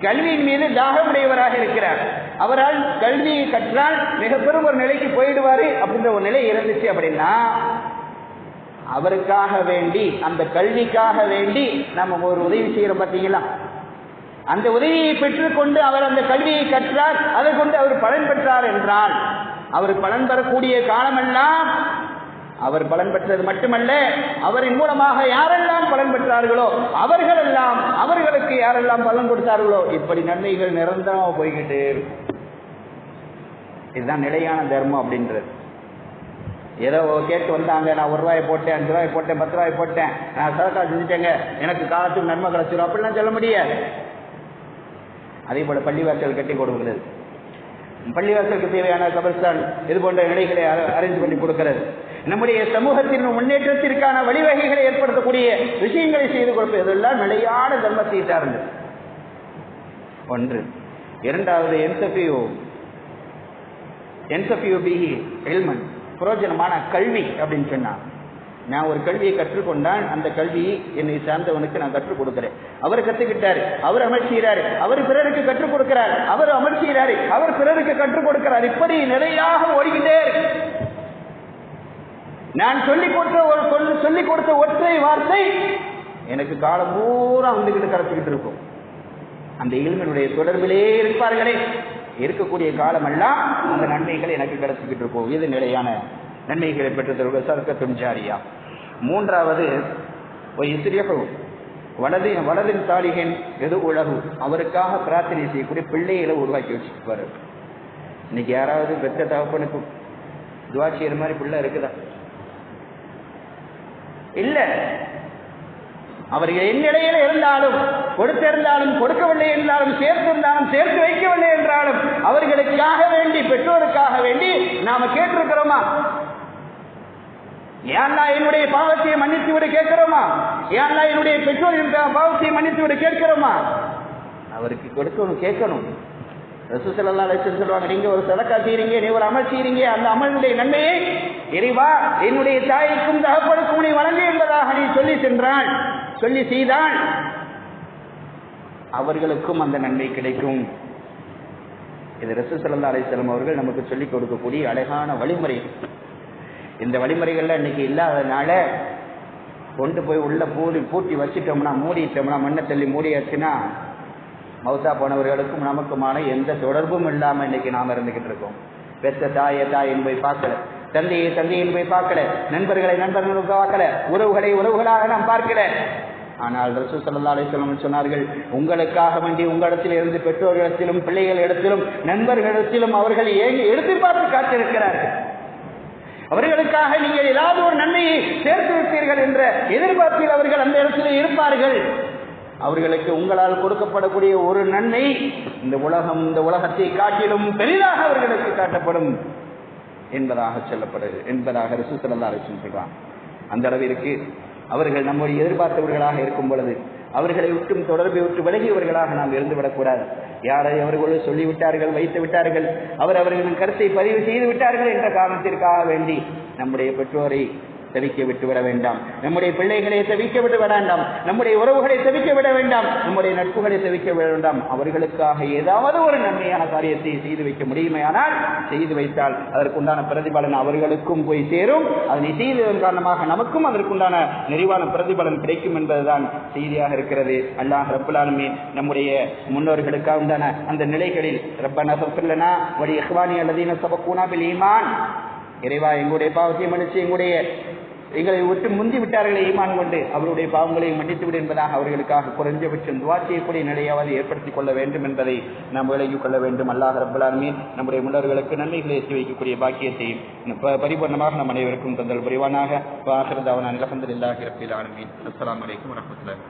கல்வியின் மீது தாகமுடையவராக இருக்கிறார், அவரால் கல்வியை கற்றால் மிக பெரும் ஒரு நிலைக்கு போயிடுவாரு அப்படின்ற ஒரு நிலை இருந்துச்சு அப்படின்னா அவருக்காக வேண்டி, அந்த கல்விக்காக வேண்டி நம்ம ஒரு உதவி செய்யறோம் பார்த்தீங்களா, அந்த உதவியை பெற்றுக்கொண்டு அவர் அந்த கல்வியை கற்றார், அதை கொண்டு அவர் பலன் பெற்றார் என்றால் அவர் பலன் பெறக்கூடிய காலமெல்லாம் அவர் பலன் பெற்றது மட்டுமல்ல, அவரின் மூலமாக யாரெல்லாம் பலன் பெற்றார்களோ அவர்களெல்லாம், அவர்களுக்கு யாரெல்லாம் பலன் கொடுத்தார்களோ, இப்படி நன்மைகள் நிரந்தரமாக போய்கிட்டே இருக்கும். இதுதான் நிலையான தர்மம் அப்படின்றது. ஏதோ கேட்டு வந்தாங்க, நான் 1 ரூபாய் போட்டேன், 5 ரூபாய் போட்டேன், 10 ரூபாய் போட்டேன், நான் சதக்கா செஞ்சுட்டேங்க, எனக்கு காலத்துக்கு நன்மை கிடைச்சிடும் அப்படிலாம் சொல்ல முடியாது. அதே போல பள்ளிவாசல் கட்டி கொடுக்கிறது, பள்ளிவாசலுக்கு தேவையான கபர்ஸ்தான் இது போன்ற நிலைகளை அரேஞ்ச் பண்ணி கொடுக்கிறது, நம்முடைய சமூகத்தின் முன்னேற்றத்திற்கான வழிவகைகளை ஏற்படுத்தக்கூடிய விஷயங்களை செய்து கொடுப்பது, இதெல்லாம் நிலையான தர்மத்தை சார்ந்தது. ஒன்று. இரண்டாவது, புரோஜனமான கல்வி அப்படின்னு சொன்னான். நான் ஒரு கல்வியை கற்றுக்கொண்டான், அந்த கல்வியை என்னை சார்ந்தவனுக்கு நான் கற்றுக் கொடுக்கிறேன். அவர் கற்றுக்கிட்டாரு, அவர் அமல் செய்கிறாரு, அவர் பிறருக்கு கற்றுக் கொடுக்கிறார், அவர் அமல் செய்கிறாரு, அவர் பிறருக்கு கற்றுக் கொடுக்கிறார். இப்படி நிலையாக ஓடிக்கிட்டே இருக்கு. நான் சொல்லிக் கொடுத்த ஒற்றை வார்த்தை எனக்கு காலம் பூரா வந்துகிட்டு கிடைச்சிக்கிட்டு இருக்கும். அந்த இல்மினுடைய தொடர்பிலே இருப்பார்களே, இருக்கக்கூடிய காலமெல்லாம் அந்த நன்மைகள் எனக்கு கிடைச்சிக்கிட்டு இருக்கும். இது நிலையான நன்மைகளை பெற்று சதக்கத்துன் ஜாரியா. மூன்றாவது, வலதின் சாலிகன் எது உலகு, அவருக்காக பிரார்த்தனை செய்யக்கூடிய பிள்ளைகளை உருவாக்கி வச்சுருப்பாரு. இன்னைக்கு யாராவது பெற்ற தகப்பனுக்கு துவா செய்யற மாதிரி பிள்ளை இருக்குதா? இல்ல. அவர்கள் எந்நிலையில இருந்தாலும், கொடுத்திருந்தாலும், கொடுக்கவில்லை என்றாலும், சேர்த்திருந்தாலும், சேர்த்து வைக்கவில்லை என்றாலும், அவர்களுக்காக வேண்டி, பெற்றோருக்காக வேண்டி நாம கேட்டிருக்கிறோமா? ஏன்னா என்னுடைய பாவத்தை மன்னித்து விட கேட்கிறோமா? ஏன்னா என்னுடைய பெற்றோரின் பாவத்தை மன்னித்து விட கேட்கிறோமா? அவருக்கு கொடுக்கணும், கேட்கணும். ரசூல் ஸல்லல்லாஹு அலைஹி வஸல்லம் சொல்றாங்க, நீங்க ஒரு சதக்கா செய்றீங்க, நீ ஒரு அமல் செய்றீங்க, அந்த அமலுடைய நன்மையை இறைவா என்னுடைய தாய்க்கும் தகப்பனுக்கும் நீ வழங்கு என்பதாக நீ சொல்லி சென்றால், சொல்லி செய்தால் அவர்களுக்கும் அந்த நன்மை கிடைக்கும். இது ரசூல் ஸல்லல்லாஹு அலைஹி வஸல்லம் அவர்கள் நமக்கு சொல்லிக் கொடுக்கக்கூடிய அழகான வழிமுறை. இந்த வழிமுறைகள்ல இன்னைக்கு இல்லாதனால கொண்டு போய் உள்ள பூட்டி வச்சுட்டோம்னா, மூடிட்டோம்னா, மண்ணை தள்ளி மூடியாச்சுன்னா மௌத்தா போனவர்களுக்கும் நமக்குமான எந்த தொடர்பும் இல்லாம இன்னைக்கு நாம இருந்துகிட்டு இருக்கோம். பெற்ற தாயின் போய் பார்க்கல, தந்தையின் போய் பார்க்கல, நண்பர்களை நண்பர்களுக்கு பார்க்கல, உறவுகளை உறவுகளாக நாம் பார்க்கல. ஆனால் ரசூல் ஸல்லல்லாஹு அலைஹி வஸல்லம் சொன்னார்கள், உங்களுக்காக வேண்டி உங்களிடத்தில் இருந்து பெற்றோர்களிடத்திலும், பிள்ளைகள் இடத்திலும், நண்பர்களிடத்திலும் அவர்கள் எதிர்பார்த்து காத்திருக்கிறார்கள். அவர்களுக்காக நீங்கள் ஏதாவது ஒரு நன்மையை சேர்த்து விட்டீர்கள் என்ற எதிர்பார்ப்பில் அவர்கள் அந்த இடத்தில் இருப்பார்கள். அவர்களுக்கு உங்களால் கொடுக்கப்படக்கூடிய ஒரு நன்மை இந்த உலகத்தை காட்டிலும் பெரிதாக அவர்களுக்கு காட்டப்படும் என்பதாக சொல்லப்படுது, என்பதாக ரசூல் ஸல்லல்லாஹு அலைஹி வஸல்லம் சொல்றான். அந்த அளவிற்கு அவர்கள் நம்முடைய எதிர்பார்த்தவர்களாக இருக்கும் பொழுது அவர்களை விட்டும் தொடர்பை விட்டு விலகியவர்களாக நாம் இருந்துவிடக்கூடாது. யாரை அவர்களும் சொல்லிவிட்டார்கள், வைத்து விட்டார்கள், அவர்களின் கருத்தை பதிவு செய்து விட்டார்கள் என்ற காரணத்திற்காக வேண்டி நம்முடைய பெற்றோரை தவிக்க விட்டு விட வேண்டாம், நம்முடைய பிள்ளைகளை தவிக்க விட வேண்டாம், நம்முடைய உறவுகளை தவிக்க விட வேண்டாம், நம்முடைய நட்புகளை தவிக்க விட வேண்டாம். அவர்களுக்காக ஏதாவது ஒரு நன்மையான காரியத்தை செய்து வைக்க முடியுமையானால் செய்து வைத்தால் அதற்குண்டான பிரதிபலன் அவர்களுக்கும் போய் சேரும். அதனை செய்ததன் காரணமாக நமக்கும் அதற்குண்டான நிறைவான பிரதிபலன் கிடைக்கும் என்பதுதான் செய்தியாக இருக்கிறது. அல்லாஹ் ரப்பல் ஆலமீன் நம்முடைய முன்னோர்களுக்காக உண்டான அந்த நிலைகளில் ரப்பனா ஃபிர் லனா வ லி இஹ்வானி அல்லதீன சபகூனா பில் ஈமான், இறைவா எங்களுடைய பாவத்தை மன்னிச்சு எங்களை விட்டு முந்தி விட்டார்களே ஈமான் கொண்டு, அவருடைய பாவங்களை மன்னித்து விடு என்பதாக அவர்களுக்காக குறைஞ்சபட்சம் துஆ செய்யக்கூடிய நிலையாவது ஏற்படுத்திக் கொள்ள வேண்டும் என்பதை நாம் விளங்கிக் கொள்ள வேண்டும். அல்லாஹ் ரப்பல் ஆலமீன் நம்முடைய முன்னோர்களுக்கு நன்மைகளை ஏற்றி வைக்கக்கூடிய பாக்கியத்தை பரிபூர்ணமாக நம் அனைவருக்கும் தந்தல் புரிவானாக. வ ஆகிரு தஅவானா அல்ஹம்துலில்லாஹி ரப்பில் ஆலமீன். அஸ்ஸலாமு அலைக்கும் வரஹ்மத்துல்லாஹி.